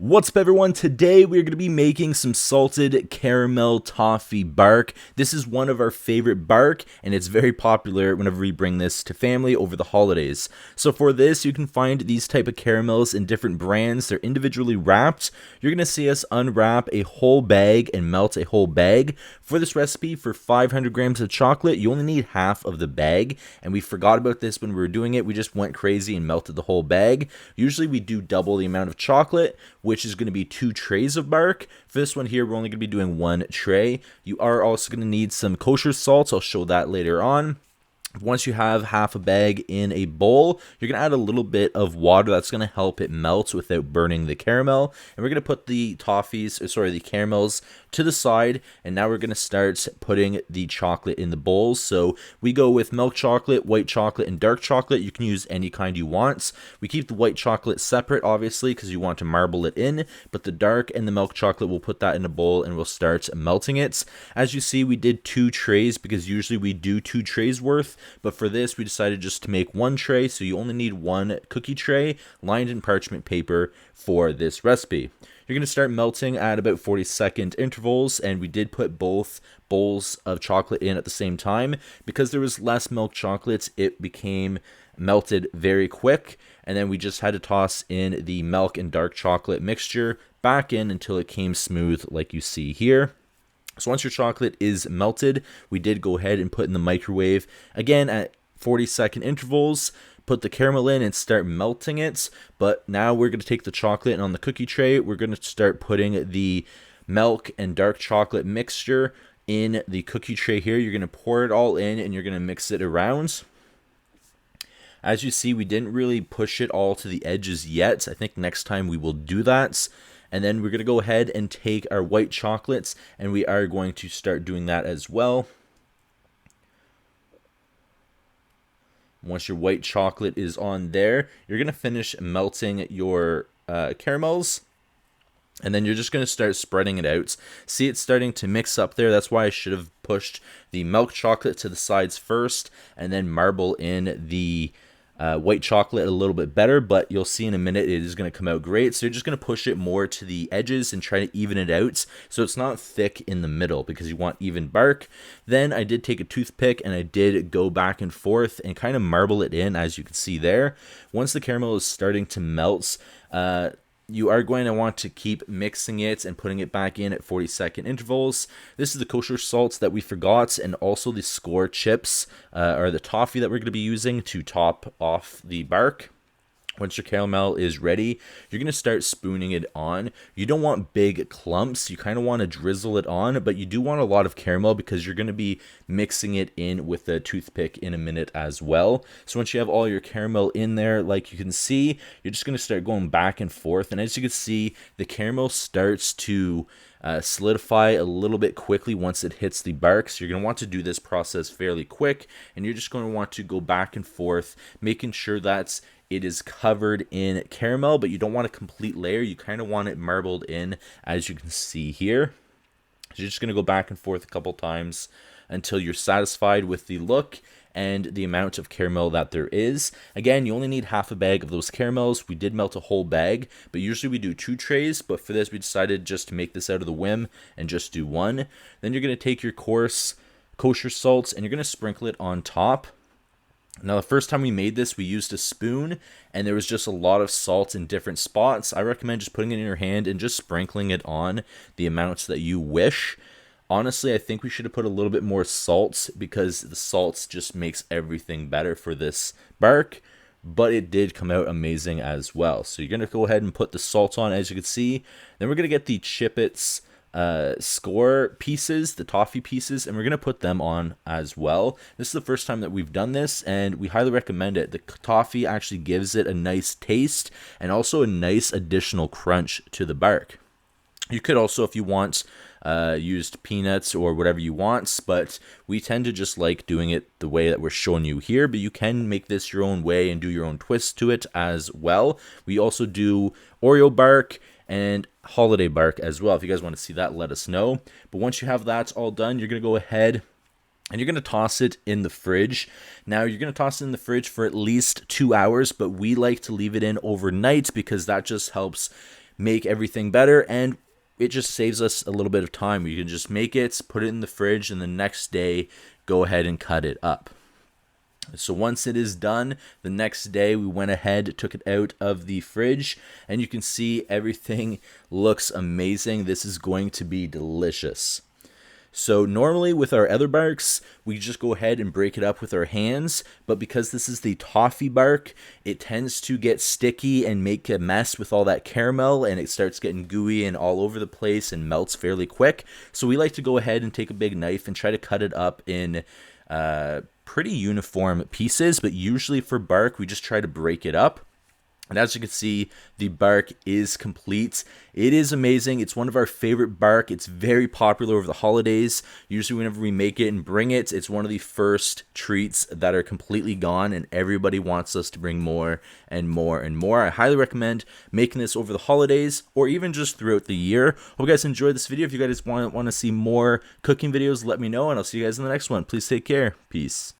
What's up, everyone? Today we're going to be making some salted caramel toffee bark. This is one of our favorite bark, and it's very popular whenever we bring this to family over the holidays. So for this, you can find these type of caramels in different brands. They're individually wrapped. You're going to see us unwrap a whole bag and melt a whole bag. For this recipe, for 500 grams of chocolate, you only need half of the bag, and we forgot about this when we were doing it. We just went crazy and melted the whole bag. Usually we do double the amount of chocolate, which is going to be 2 trays of bark. For this one here, we're only going to be doing 1 tray. You are also going to need some kosher salt. I'll show that later on. Once you have half a bag in a bowl, you're going to add a little bit of water. That's going to help it melt without burning the caramel. And we're going to put the the caramels to the side. And now we're going to start putting the chocolate in the bowls. So we go with milk chocolate, white chocolate, and dark chocolate. You can use any kind you want. We keep the white chocolate separate, obviously, because you want to marble it in. But the dark and the milk chocolate, we'll put that in a bowl and we'll start melting it. As you see, we did 2 trays because usually we do 2 trays worth. But for this, we decided just to make 1 tray, so you only need 1 cookie tray lined in parchment paper for this recipe. You're going to start melting at about 40-second intervals, and we did put both bowls of chocolate in at the same time. Because there was less milk chocolate, it became melted very quick, and then we just had to toss in the milk and dark chocolate mixture back in until it came smooth like you see here. So once your chocolate is melted, we did go ahead and put in the microwave, again at 40-second intervals, put the caramel in and start melting it. But now we're going to take the chocolate, and on the cookie tray, we're going to start putting the milk and dark chocolate mixture in the cookie tray here. You're going to pour it all in and you're going to mix it around. As you see, we didn't really push it all to the edges yet. I think next time we will do that. And then we're going to go ahead and take our white chocolates, and we are going to start doing that as well. Once your white chocolate is on there, you're going to finish melting your caramels. And then you're just going to start spreading it out. See, it's starting to mix up there. That's why I should have pushed the milk chocolate to the sides first and then marble in the white chocolate a little bit better, but you'll see in a minute it is going to come out great. So you're just going to push it more to the edges and try to even it out so it's not thick in the middle because you want even bark. Then I did take a toothpick and I did go back and forth and kind of marble it in, as you can see there. Once the caramel is starting to melt, you are going to want to keep mixing it and putting it back in at 40-second intervals. This is the kosher salt that we forgot, and also the score chips, or the toffee that we're going to be using to top off the bark. Once your caramel is ready, you're going to start spooning it on. You don't want big clumps. You kind of want to drizzle it on, but you do want a lot of caramel because you're going to be mixing it in with a toothpick in a minute as well. So once you have all your caramel in there, like you can see, you're just going to start going back and forth. And as you can see, the caramel starts to solidify a little bit quickly once it hits the bark. So you're going to want to do this process fairly quick, and you're just going to want to go back and forth, making sure that it is covered in caramel, but you don't want a complete layer. You kind of want it marbled in, as you can see here. So you're just going to go back and forth a couple times until you're satisfied with the look and the amount of caramel that there is. Again, you only need half a bag of those caramels. We did melt a whole bag, but usually we do 2 trays, but for this we decided just to make this out of the whim and just do 1. Then you're going to take your coarse kosher salts and you're going to sprinkle it on top. Now, the first time we made this, we used a spoon, and there was just a lot of salt in different spots. I recommend just putting it in your hand and just sprinkling it on the amounts that you wish. Honestly, I think we should have put a little bit more salt because the salt just makes everything better for this bark, but it did come out amazing as well. So you're going to go ahead and put the salt on, as you can see. Then we're going to get the Chip-Its score pieces, the toffee pieces, and we're going to put them on as well. This is the first time that we've done this, and we highly recommend it. The toffee actually gives it a nice taste and also a nice additional crunch to the bark. You could also, if you want, used peanuts or whatever you want, but we tend to just like doing it the way that we're showing you here, but you can make this your own way and do your own twist to it as well. We also do Oreo bark and holiday bark as well. If you guys want to see that, let us know. But once you have that all done, you're going to go ahead and you're going to toss it in the fridge. Now, you're going to toss it in the fridge for at least 2 hours, but we like to leave it in overnight because that just helps make everything better, and it just saves us a little bit of time. You can just make it, put it in the fridge, and the next day go ahead and cut it up. So once it is done, the next day we went ahead, took it out of the fridge, and you can see everything looks amazing. This is going to be delicious. So normally with our other barks, we just go ahead and break it up with our hands, but because this is the toffee bark, it tends to get sticky and make a mess with all that caramel, and it starts getting gooey and all over the place and melts fairly quick. So we like to go ahead and take a big knife and try to cut it up in pretty uniform pieces, but usually for bark, we just try to break it up. And as you can see, the bark is complete. It is amazing. It's one of our favorite bark. It's very popular over the holidays. Usually whenever we make it and bring it, it's one of the first treats that are completely gone, and everybody wants us to bring more and more and more. I highly recommend making this over the holidays or even just throughout the year. Hope you guys enjoyed this video. If you guys want to see more cooking videos, let me know, and I'll see you guys in the next one. Please take care. Peace.